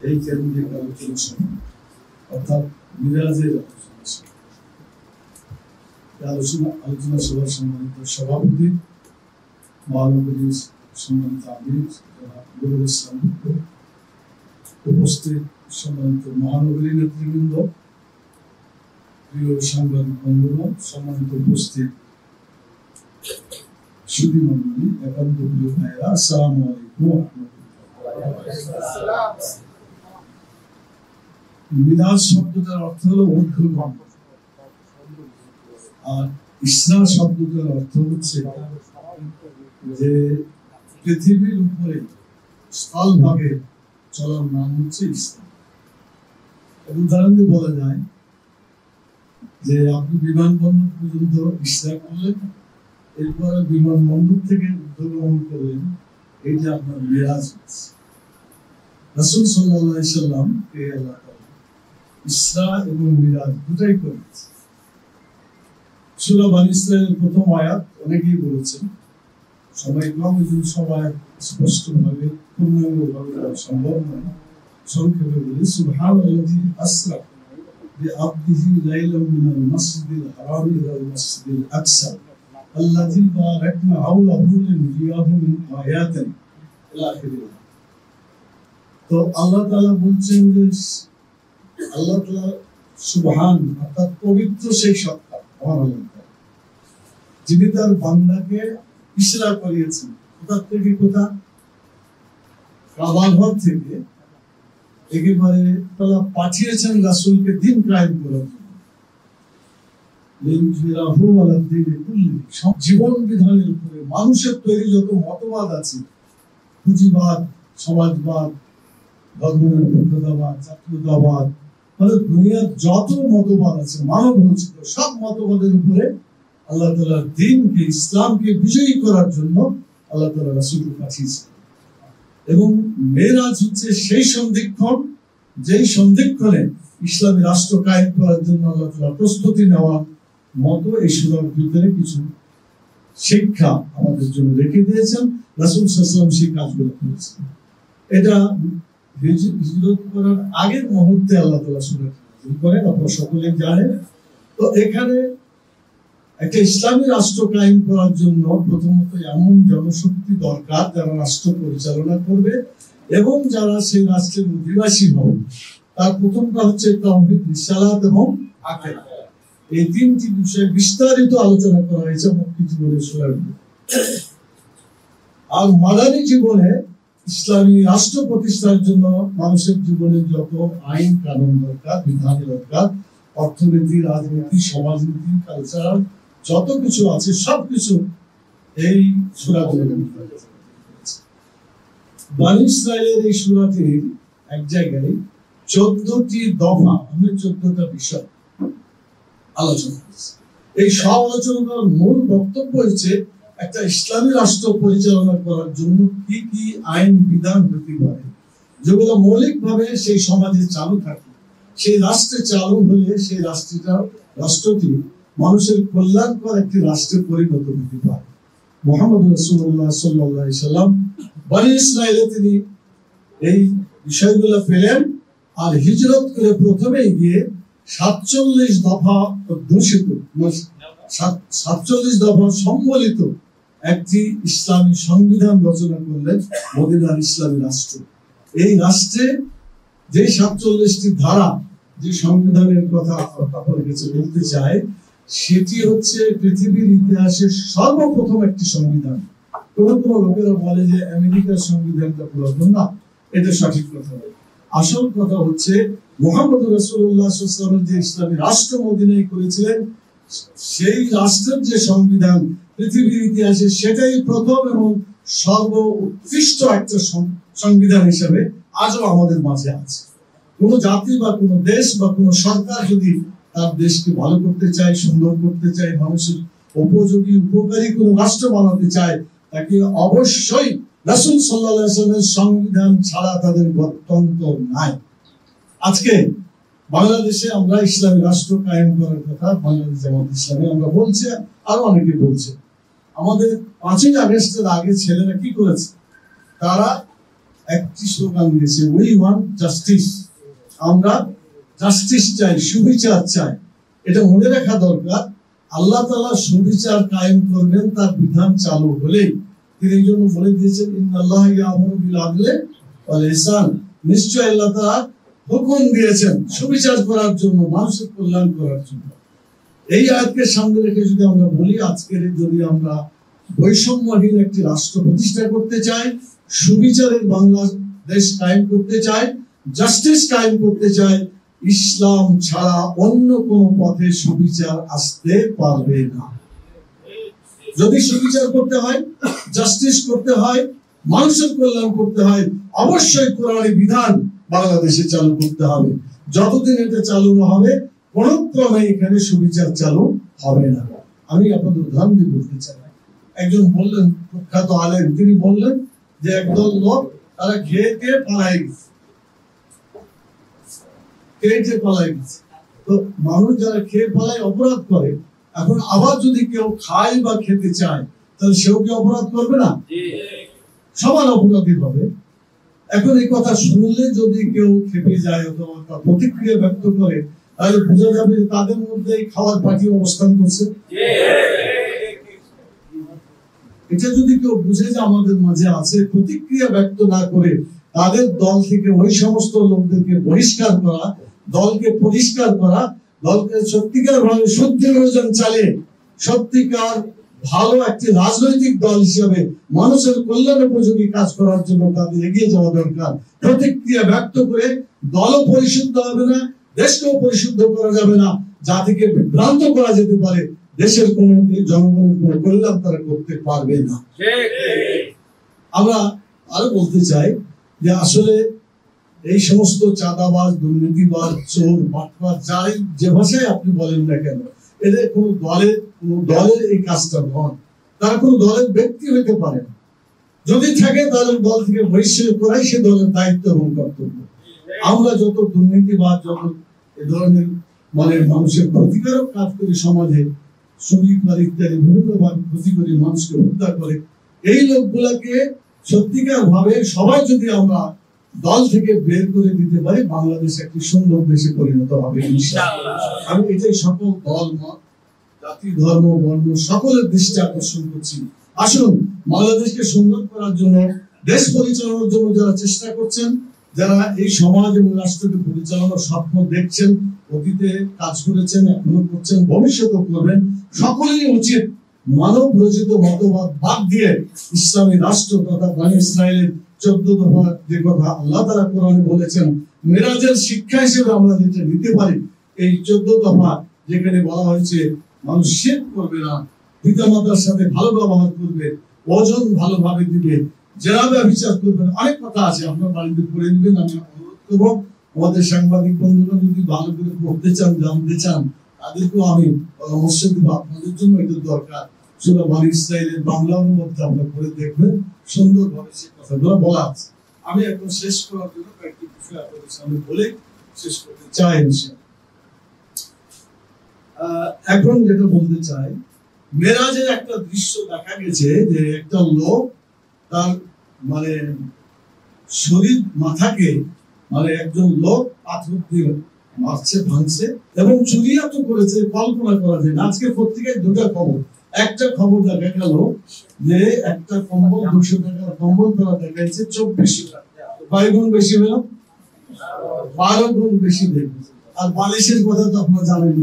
এই কেন্দ্রিক আলোচনা সভা অর্থাৎ মিরাজের আলোচনা সভার সম্মানিত সভাপতি মহানগরীর সম্মানিত আমির নুরুল ইসলাম, উপস্থিত সম্মানিত মহানগরী নেতৃবৃন্দ, প্রিয় সাংবাদিক বন্ধুগণ, সম্মানিত উপস্থিত সুধী মন্ডলী, একান্ত প্রিয় ভাইয়েরা, আসসালামু আলাইকুম ওয়া রাহমাতুল্লাহ। মিরাজ শব্দটার অর্থ হলো ঊর্ধ্বগাম, আর ইসরা শব্দটার অর্থ হচ্ছে যে পৃথিবীর উপরে স্থলভাগে চলার নাম হচ্ছে ইসরা। উদাহরণ দিয়ে বলা যায় যে আপনি বিমানবন্দর পর্যন্ত ইসরা করলেন, এরপরে বিমানবন্দর থেকে ঊর্ধ্বগমন করলেন, এইটা আপনার মিরাজ। রাসূল সাল্লাল্লাহু আলাইহি সাল্লাম কে আল্লাহ তাআলা ইসরা এবং মিরাজ দুটাই করেছে। সূরা বনী ইসরাঈলের প্রথম আয়াত অনেকেই বলেছেন, সবাই কম, সবাই স্পষ্টভাবে পূর্ণাঙ্গভাবে সম্ভব নয়, সংক্ষেপে বলি, সুবহানাল্লাযী আসরা বিআবদিহি লাইলাম মিনাল মাসজিদিল হারাম ইলাল মাসজিদিল আকসা আল্লাযী বারাকনা হাওলাহু লিনুরিয়াহু মিন আয়াতিনা ইলা আখিরিহ। তো আল্লাহ তাআলা বলছেন যে আল্লাহ তাআলা সুবহান, অর্থাৎ পবিত্র সেই সত্তা, যিনি তার বান্দাকে ইসরা করিয়েছেন। কোথা থেকে কোথা? কাবার ঘর থেকে একেবারে তারা পাঠিয়েছেন রাসূলকে দিন কায়েম করার জন্য, জীবন বিধানের উপরে। মানুষের তৈরি যত মতবাদ আছে, পুঁজিবাদ, সমাজবাদ, ধর্মনিরপেক্ষতাবাদ, জাতীয়তাবাদ, মানে দুনিয়ার যত মতবাদ আছে মানব রচিত, সব মতবাদের উপরে আল্লাহ তাআলার দ্বীনকে, ইসলামকে বিজয়ী করার জন্য আল্লাহ তাআলা রাসূলকে পাঠিয়েছেন। এবং মেরাজ হচ্ছে সেই সন্ধিক্ষণ, যেই সন্ধিক্ষণে ইসলামী রাষ্ট্র কায়েম করার জন্য আল্লাহ তাআলা প্রস্তুতি নেওয়ার মতো এই সূরার ভিতরে কিছু শিক্ষা আমাদের জন্য রেখে দিয়েছেন। রাসূল সাল্লাল্লাহু আলাইহি ওয়াসাল্লাম সেই কাজগুলো করেছেন। এটা হিজরত করার আগের মুহূর্তে আল্লাহ তাআলা সূরাটি নাযিল করেন, আপনারা সকলেই জানেন। তো এখানে একটা ইসলামী রাষ্ট্র কায়েম করার জন্য প্রথমত এমন জনশক্তি দরকার যারা রাষ্ট্র পরিচালনা করবে এবং যারা সেই রাষ্ট্রের অধিবাসী হবে। তার প্রথমটা হচ্ছে তাওহীদ, রিসালাত এবং আকিদা। এই তিনটি বিষয়ে বিস্তারিত আলোচনা করা হয়েছে মক্কি জীবনের সূরার মধ্যে। আর মাদানী জীবনে ইসলামী রাষ্ট্র প্রতিষ্ঠার জন্য মানুষের জীবনে যত আইন কানুন দরকার, বিধান দরকার, অর্থনীতি, রাজনীতি, সমাজনীতি, কালচারাল যত কিছু আছে সবকিছু এই সূরাগুলোর মধ্যে আছে। বনী ইসরাঈলের এই সূরাটির এক জায়গায় 14টি দফা, মানে 14টা বিষয় আলোচনা করেছে। এই সব আলোচনার মূল বক্তব্য হচ্ছে একটা ইসলামী রাষ্ট্র পরিচালনা করার জন্য কি কি আইন বিধান হতে পারে, যেগুলো মৌলিকভাবে সেই সমাজে চালু থাকে, সেই রাষ্ট্রে চালু হলে সেই রাষ্ট্রটি মানুষের কল্যাণকর একটি রাষ্ট্রে পরিণত হতে পারে। মুহাম্মদ রাসূলুল্লাহ সাল্লাল্লাহু আলাইহি সাল্লাম বনী ইসরাঈলে তিনি এই বিষয়গুলো পেলেন, আর হিজরত করে প্রথমেই গিয়ে 47 দফা অধ্যুষিত, 47 দফা সম্বলিত একটি ইসলামী সংবিধান রচনা করলেন মদিনার ইসলামী রাষ্ট্র। এই রাষ্ট্রে যে 47টি ধারা, যে সংবিধানের কথা আপনাদের কাছে বলতে চাই, সেটি হচ্ছে পৃথিবীর ইতিহাসে সর্বপ্রথম একটি সংবিধান। কোন লোকেরা বলে যে আমেরিকার সংবিধানটা পুরাতন, না, এটা সঠিক কথা নয়। আসল কথা হচ্ছে মুহাম্মদ রাসূলুল্লাহ সাল্লাল্লাহু আলাইহি ওয়াসাল্লাম যে ইসলামী রাষ্ট্র মদিনায় করেছিলেন, সেই রাষ্ট্রের যে সংবিধান পৃথিবীর ইতিহাসে সেটাই প্রথম এবং সর্বোৎকৃষ্ট একটা সংবিধান হিসেবে আজও আমাদের মাঝে আছে। কোন জাতি বা কোন দেশ বা কোন সরকার যদি তার দেশকে ভালো করতে চায়, সুন্দর করতে চায়, মানুষের উপযোগী উপকারী কোন রাষ্ট্র বানাতে চায়, তাকে অবশ্যই রাসূল সাল্লাল্লাহু আলাইহি ওয়াসাল্লামের সংবিধান ছাড়া তাদের গত্যন্তর নাই। আজকে বাংলাদেশে আমরা ইসলামী রাষ্ট্র কায়েম করার কথা বাংলাদেশ জামাত ইসলামী আমরা বলছি, আরো অনেকে বলছে। আমাদের 5ই আগস্টের আগে ছেলেরা কি করেছে? তারা একটি স্লোগান দিয়েছে, উই ওয়ান্ট জাস্টিস। আমরা জাস্টিস চাই, সুবিচার চাই। এটা মনে রাখা দরকার, আল্লাহ তাআলা সুবিচার কায়েম করবেন তার বিধান চালু হলেই। তিনি এই জন্য বলে দিয়েছেন, ইন্নাল্লাহা ইয়ামুরু বিল আদলি ওয়াল ইহসান, নিশ্চয় আল্লাহ তাআলা হুকুম দিয়েছেন সুবিচার করার জন্য, মানুষের কল্যাণ করার জন্য। এই আয়াতকে সামনে রেখে যদি আমরা বলি, আজকের যদি আমরা বৈষম্যহীন একটি রাষ্ট্র প্রতিষ্ঠা করতে চাই, সুবিচারের বাংলাদেশ কায়েম করতে চাই, জাস্টিস কায়েম করতে চাই, ইসলাম ছাড়া অন্য কোন পথে সুবিচার আসতে পারবে না। যদি সুবিচার করতে হয়, জাস্টিস করতে হয়, মানুষের কল্যাণ করতে হয়, অবশ্যই কোরআনী বিধান বাংলাদেশে চালু করতে হবে। যতদিন এটা চালু না হবে, কোন ক্রমে এখানে সুবিচার চালু হবে না। আমি আপনাদের উদাহরণ দিয়ে বলতে চাই, একজন বললেন, প্রখ্যাত আলেম, তিনি বললেন যে একদল লোক তারা খেয়ে পালাই গেছে, খেয়ে পালাই গেছে। তো মানুষ যারা খেয়ে পালায় অপরাধ করে, এখন আবার যদি কেউ খায় বা খেতে চায়, তাহলে সেও কি অপরাধ করবে না? সমান অপরাধী হবে। এখন এই কথা শুনলে যদি কেউ খেপে যায় অথবা তার প্রতিক্রিয়া ব্যক্ত করে, তাহলে বোঝা যাবে যে তাদের মধ্যে খাওয়ার পার্টি অবস্থান করছে। এটা যদি কেউ বুঝে যে আমাদের মাঝে আছে, প্রতিক্রিয়া ব্যক্ত না করে তাদের দল থেকে ওই সমস্ত লোকদেরকে বহিষ্কার করা, দলকে পরিষ্কার করা, দলকে সত্যিকার ভাবে শুদ্ধি অভিযান চালিয়ে সত্যিকার ভালো একটি রাজনৈতিক দল হিসেবে মানুষের কল্যাণ উপযোগী কাজ করার জন্য তাদের এগিয়ে যাওয়া দরকার। প্রতিক্রিয়া ব্যক্ত করে দলও পরিশুদ্ধ হবে না, দেশকেও পরিশুদ্ধ করা যাবে না, জাতিকে বিভ্রান্ত করা যেতে পারে, দেশের কোন জনগণের কোন কল্যাণ তারা করতে পারবে না। আমরা আরো বলতে চাই যে আসলে এই সমস্ত চাঁদাবাজ, দুর্নীতিবাজ, চোর, বাটপার, যাই যে ভাষায় আপনি বলেন না কেন, এদের কোন দলের এই কাজটা নয়। তারা কোন দলের ব্যক্তি হইতে পারে না। যদি থাকে তাহলে দল থেকে বহিষ্কার করাই সে দলের দায়িত্ব এবং কর্তব্য। আমরা যত দুর্নীতিবাজ, যত এ ধরনের মানুষের ক্ষতিকারক কাজ করি, সমাজে চুরি করে ইত্যাদি বিভিন্ন ভাবে ক্ষতি করে মানুষকে হত্যা করে, এই লোকগুলাকে সত্যিকার ভাবে সবাই যদি আমরা দল থেকে বের করে দিতে পারি, বাংলাদেশ একটি সুন্দর দেশে পরিণত হবে ইনশাআল্লাহ। আমি এটাই সকল দল, মত, জাতি, ধর্ম, বর্ণ সকলের দৃষ্টি আকর্ষণ করছি। আসুন বাংলাদেশকে সুন্দর করার জন্য, দেশ পরিচালনার জন্য যারা চেষ্টা করছেন, যারা এই সমাজ এবং রাষ্ট্রকে পরিচালনার স্বপ্ন দেখছেন, অতীতে কাজ করেছেন, এখনো করছেন, ভবিষ্যতেও করবেন, সকলেরই উচিত মানব রচিত মতবাদ বাদ দিয়ে ইসলামী রাষ্ট্র তথা বনী ইসরাইলের 14 দফা যে কথা আল্লাহ তাআলা কোরআনে বলেছেন, মেরাজের শিক্ষা হিসেবে আমরা যেটা নিতে পারি, এই 14 দফা যেখানে বলা হয়েছে মানুষ শিরক করবে না, পিতামাতার সাথে ভালো ব্যবহার করবে, ওজন ভালোভাবে দিবে, জেনা ব্যভিচার করবে না, অনেক কথা আছে, আপনার বাড়িতে পড়ে নেবেন। আমি অনুরোধ করবো আমাদের সাংবাদিক বন্ধুরা যদি ভালো করে পড়তে চান, জানতে চান, তাদেরকেও আমি পরামর্শ দেবো, আপনাদের জন্য এটা দরকার। সূরা বনী ইসরাইলের বাংলা অনুবাদটা আপনারা পড়ে দেখবেন, সুন্দরভাবে সে কথাগুলো বলা আছে। আমি এখন শেষ করার জন্য কয়েকটি বিষয় আপনাদের সামনে বলে শেষ করতে চাই। এখন যেটা বলতে চাই, মেরাজের একটা দৃশ্য দেখা গেছে যে একটা লোক তার শরীর মাথাকে একজন লোক পাথর দিয়ে মারছে, ভাঙছে এবং চুরি এত করেছে কল্পনা করা যায় না। আজকে পত্রিকায় দুটা খবর, একটা খবর দেখা গেল যে একটা কম্বল 200 টাকার কম্বল তারা দেখাইছে 24 টাকা, 5 গুণ বেশি হলো, 12 গুণ বেশি দেখবে। আর বালিশের কথা তো আপনারা জানেন,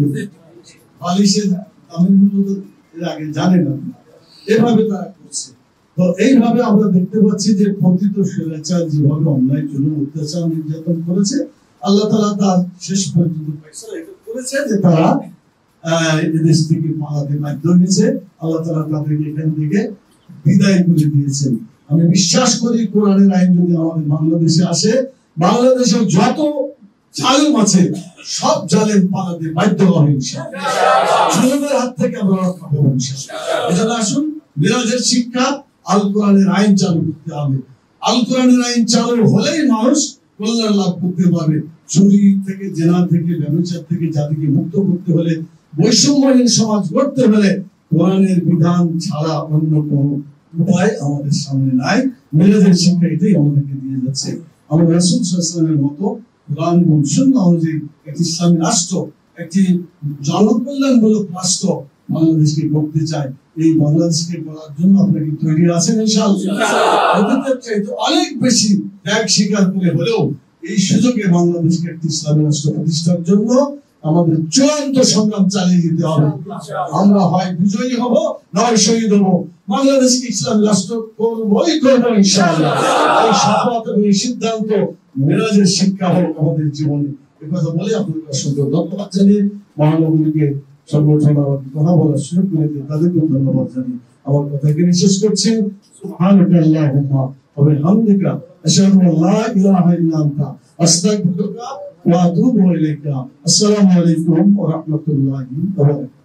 বালিশের দামের মূল্য তো এর আগে জানেন আপনারা, এভাবে তারা করছে। তো এইভাবে আমরা দেখতে পাচ্ছি যে পতিত স্বৈরাচার যেভাবে অন্যায় জন্য অত্যাচার নির্যাতন করেছে, আল্লাহ তাআলা তার শেষ পর্যন্ত ফয়সালা এটা করেছে যে তারা এদেশ থেকে পালাতে বাধ্য হয়েছে। আল্লাহ তাআলা তাদেরকে এখান থেকে বিদায় করে দিয়েছেন। আমি বিশ্বাস করি কোরআনের আইন যদি আমাদের বাংলাদেশে আসে, বাংলাদেশের যত জালেম আছে সব জালেম পালাতে বাধ্য হবে ইনশাআল্লাহ। জুলুমের হাত থেকে আমরা রক্ষা পাবো ইনশাআল্লাহ। এজন্য আসুন, মিরাজের শিক্ষা, আল কোরআনের আইন চালু করতে হবে। আল কোরআনের আইন চালু হলেই মানুষ কল্যাণ লাভ করতে পারবে। চুরি থেকে, জেনা থেকে, ব্যভিচার থেকে জাতিকে মুক্ত করতে হলে, বৈষম্যহীন সমাজ গড়তে হলে কোরআনের বিধান ছাড়া অন্য কোনো উপায় আমাদের সামনে নাই। মিলাদের শিক্ষা এটাই আমাদেরকে দিয়ে যাচ্ছে। আমরা রাসূল সাল্লাল্লাহু আলাইহি ওয়াসাল্লামের মতো কোরআন এবং সুন্নাহ অনুযায়ী একটি ইসলামী রাষ্ট্র, একটি জনকল্যাণমূলক রাষ্ট্র বাংলাদেশকে গড়তে চায়। এই বাংলাদেশকে গড়ার জন্য আপনারা কি তৈরি আছেন? ইনশাআল্লাহ চাইতে অনেক বেশি ত্যাগ স্বীকার করে হলেও এই সুযোগে বাংলাদেশকে একটি ইসলামী রাষ্ট্র প্রতিষ্ঠার জন্য আমাদের চূড়ান্ত সংগ্রাম চালিয়ে যেতে হবে। আমরা হয় বিজয়ী হব, নয় শহীদ হব। বাংলাদেশকে ইসলামী রাষ্ট্র করবই করবো ইনশাআল্লাহ। এই শপথ এবং এই সিদ্ধান্ত মেরাজের শিক্ষা হোক আমাদের জীবনে। এই কথা বলে আপনাদের অসংখ্য ধন্যবাদ জানিয়ে মহানগরীকে সংগঠন আমাকে কথা বলার সুযোগ করে দিয়ে তাদেরকে ধন্যবাদ জানিয়ে আমার কথা এখানে শেষ করছি। সুবহানাকা আল্লাহুম্মা ওয়া বিহামদিকা আশহাদু আন লা ইলাহা ইল্লা আনতা আস্তাগফিরুকা ওয়া আতুবু ইলাইকা। আসসালামু আলাইকুম ওয়া রাহমাতুল্লাহি ওয়া বারাকাতুহু।